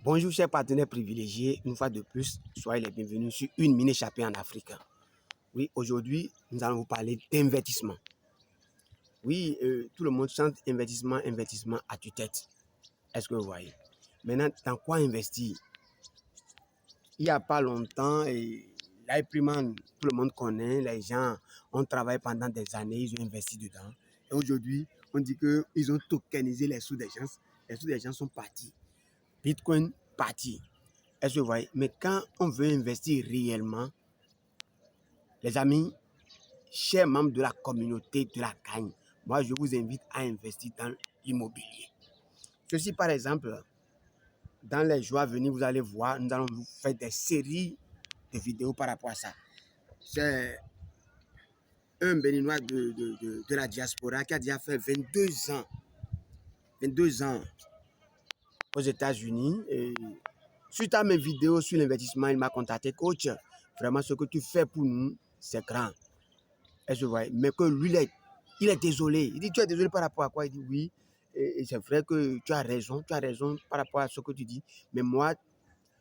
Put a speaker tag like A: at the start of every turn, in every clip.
A: Bonjour chers partenaires privilégiés, une fois de plus, soyez les bienvenus sur une mine échappée en Afrique. Oui, aujourd'hui, nous allons vous parler d'investissement. Oui, tout le monde chante investissement, investissement à tue-tête. Est-ce que vous voyez? Maintenant, dans quoi investir? Il n'y a pas longtemps, l'imprimante, tout le monde connaît, les gens ont travaillé pendant des années, ils ont investi dedans. Et aujourd'hui, on dit qu'ils ont tokenisé les sous des gens. Les sous des gens sont partis. Bitcoin parti. Est-ce que vous voyez? Mais quand on veut investir réellement, les amis, chers membres de la communauté de la Cagne, moi je vous invite à investir dans l'immobilier. Ceci par exemple, dans les jours à venir, vous allez voir, nous allons vous faire des séries de vidéos par rapport à ça. C'est un Béninois de la diaspora qui a déjà fait 22 ans aux États-Unis. Et suite à mes vidéos sur l'investissement, il m'a contacté, coach, vraiment ce que tu fais pour nous, c'est grand. Est-ce que vous voyez? Mais que lui, il est désolé. Il dit, tu es désolé par rapport à quoi? Il dit, oui, et c'est vrai que tu as raison par rapport à ce que tu dis. Mais moi,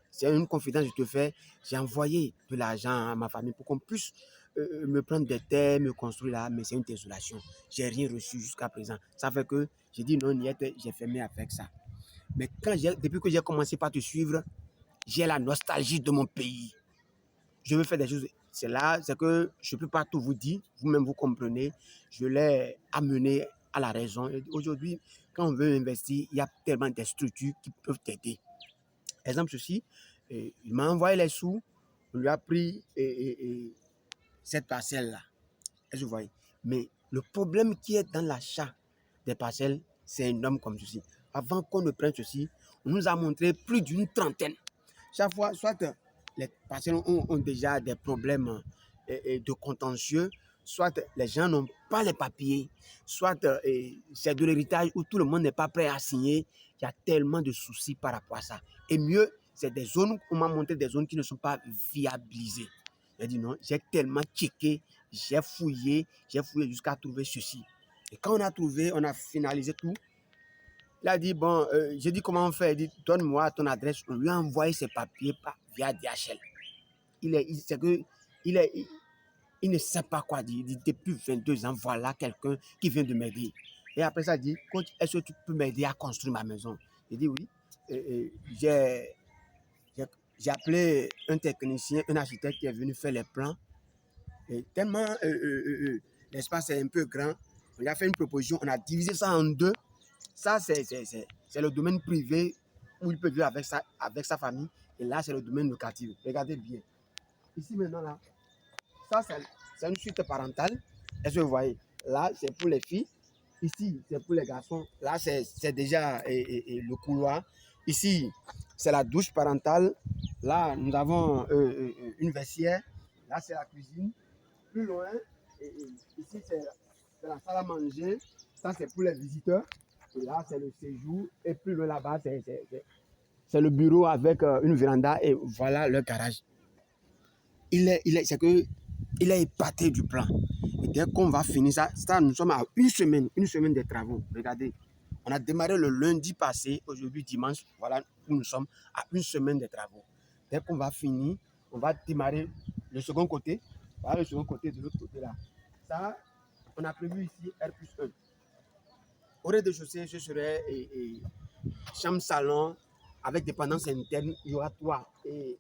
A: c'est une confidence que je te fais. J'ai envoyé de l'argent à ma famille pour qu'on puisse me prendre des terres, me construire là, mais c'est une désolation. J'ai rien reçu jusqu'à présent. Ça fait que j'ai dit non, j'ai fermé avec ça. Mais depuis que j'ai commencé par te suivre, j'ai la nostalgie de mon pays. Je veux faire des choses. C'est que je ne peux pas tout vous dire. Vous-même, vous comprenez. Je l'ai amené à la raison. Aujourd'hui, quand on veut investir, il y a tellement de structures qui peuvent t'aider. Exemple ceci, il m'a envoyé les sous. On lui a pris cette parcelle-là. Est-ce que vous voyez? Mais le problème qui est dans l'achat des parcelles, c'est un homme comme ceci. Avant qu'on ne prenne ceci, on nous a montré plus d'une trentaine. Chaque fois, soit les parcelles ont déjà des problèmes de contentieux, soit les gens n'ont pas les papiers, soit c'est de l'héritage où tout le monde n'est pas prêt à signer. Il y a tellement de soucis par rapport à ça. Et mieux, c'est des zones, on m'a montré des zones qui ne sont pas viabilisées. J'ai dit non, j'ai tellement checké, j'ai fouillé jusqu'à trouver ceci. Et quand on a trouvé, on a finalisé tout. Il a dit, bon, j'ai dit comment on fait. Il dit, donne-moi ton adresse. On lui a envoyé ses papiers via DHL. Il ne sait pas quoi dire. Il dit, depuis 22 ans, voilà quelqu'un qui vient de m'aider. Et après ça, il dit, coach, est-ce que tu peux m'aider à construire ma maison? Il dit, oui. J'ai appelé un technicien, un architecte qui est venu faire les plans. Et tellement l'espace est un peu grand, on lui a fait une proposition, on a divisé ça en deux. Ça, c'est le domaine privé où il peut vivre avec sa famille. Et là, c'est le domaine locatif. Regardez bien. Ici, maintenant, là, ça, c'est une suite parentale. Est-ce que vous voyez? Là, c'est pour les filles. Ici, c'est pour les garçons. Là, c'est déjà le couloir. Ici, c'est la douche parentale. Là, nous avons une vestiaire. Là, c'est la cuisine. Plus loin, ici, c'est la salle à manger. Ça, c'est pour les visiteurs. Et là, c'est le séjour. Et plus loin là-bas, c'est le bureau avec une véranda. Et voilà le garage. Il est épaté du plan. Et dès qu'on va finir ça, nous sommes à une semaine de travaux. Regardez, on a démarré le lundi passé, aujourd'hui dimanche, voilà où nous sommes à une semaine de travaux. Dès qu'on va finir, on va démarrer le second côté. Voilà le second côté de l'autre côté là. Ça, on a prévu ici R+1. Au rez-de-chaussée, ce serait chambre salon avec dépendance interne, il y aura toit. Et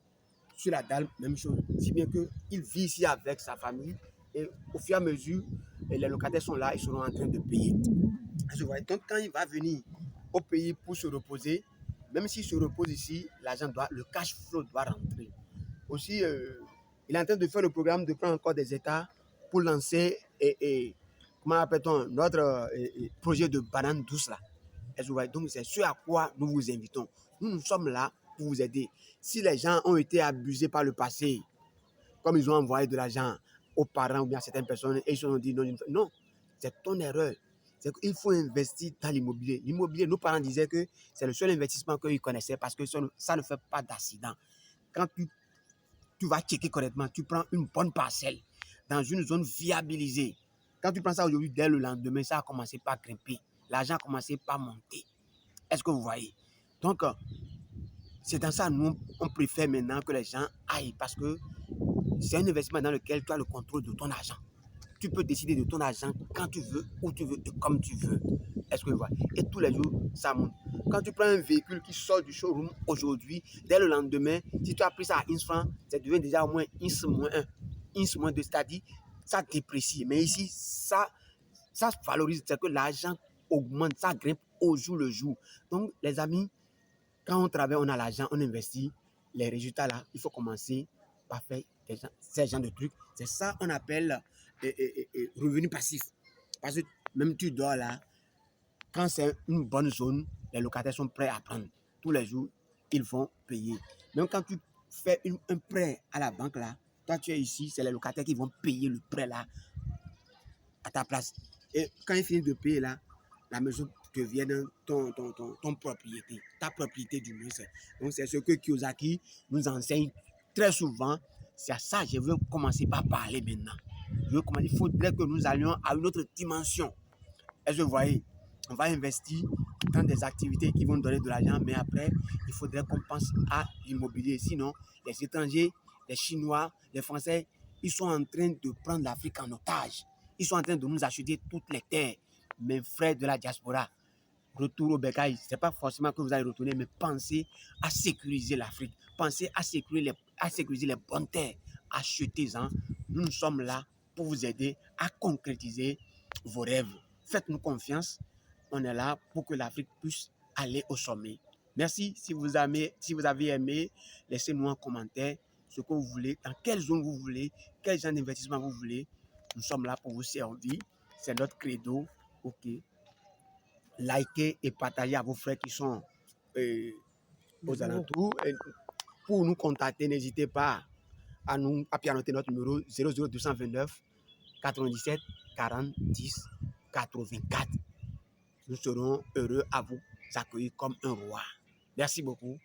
A: sur la dalle, même chose. Si bien qu'il vit ici avec sa famille et au fur et à mesure, les locataires sont là, ils seront en train de payer. Donc quand il va venir au pays pour se reposer, même s'il se repose ici, le cash flow doit rentrer. Aussi, il est en train de faire le programme de prendre encore des états pour lancer comment appelle-t-on notre projet de banane douce là. Donc c'est ce à quoi nous vous invitons. Nous sommes là pour vous aider. Si les gens ont été abusés par le passé, comme ils ont envoyé de l'argent aux parents ou bien à certaines personnes et ils se sont dit non, c'est ton erreur. C'est qu'il faut investir dans l'immobilier. L'immobilier, nos parents disaient que c'est le seul investissement qu'ils connaissaient parce que ça ne fait pas d'accident. Quand tu vas checker correctement, tu prends une bonne parcelle dans une zone viabilisée. Quand tu prends ça aujourd'hui, dès le lendemain, ça a commencé par grimper. L'argent a commencé par monter. Est-ce que vous voyez? Donc, C'est dans ça, nous, on préfère maintenant que les gens aillent parce que c'est un investissement dans lequel tu as le contrôle de ton argent. Tu peux décider de ton argent quand tu veux, où tu veux et comme tu veux. Est-ce que tu vois? Et tous les jours, ça monte. Quand tu prends un véhicule qui sort du showroom aujourd'hui, dès le lendemain, si tu as pris ça à 1 franc, ça devient déjà au moins 1 moins 1, 1 moins 2, c'est-à-dire ça déprécie. Mais ici, ça valorise, c'est que l'argent augmente, ça grimpe au jour le jour. Donc, les amis, quand on travaille, on a l'argent, on investit, les résultats là, il faut commencer par faire ces genres de trucs. C'est ça qu'on appelle revenu passif. Parce que même tu dors là, quand c'est une bonne zone, les locataires sont prêts à prendre. Tous les jours, ils vont payer. Même quand tu fais un prêt à la banque là, toi tu es ici, c'est les locataires qui vont payer le prêt là à ta place. Et quand ils finissent de payer là, la maison devient ton propriété, ta propriété du moins. Donc c'est ce que Kiyosaki nous enseigne très souvent. C'est à ça que je veux commencer par parler maintenant. Il faudrait que nous allions à une autre dimension. Est-ce que vous voyez? On va investir dans des activités qui vont donner de l'argent, mais après, il faudrait qu'on pense à l'immobilier. Sinon, les étrangers, les Chinois, les Français, ils sont en train de prendre l'Afrique en otage. Ils sont en train de nous acheter toutes les terres. Mes frères de la diaspora, retour au bécail, ce n'est pas forcément que vous allez retourner, mais pensez à sécuriser l'Afrique. Pensez à sécuriser les bonnes terres. Achetez-en. Nous sommes là pour vous aider à concrétiser vos rêves. Faites-nous confiance. On est là pour que l'Afrique puisse aller au sommet. Merci. Si vous avez aimé, laissez-nous un commentaire ce que vous voulez, dans quelle zone vous voulez, quel genre d'investissement vous voulez. Nous sommes là pour vous servir. C'est notre credo. OK. Likez et partagez à vos frères qui sont aux alentours. Et pour nous contacter, n'hésitez pas à noter notre numéro 00229 97 40 10 84. Nous serons heureux à vous accueillir comme un roi. Merci beaucoup.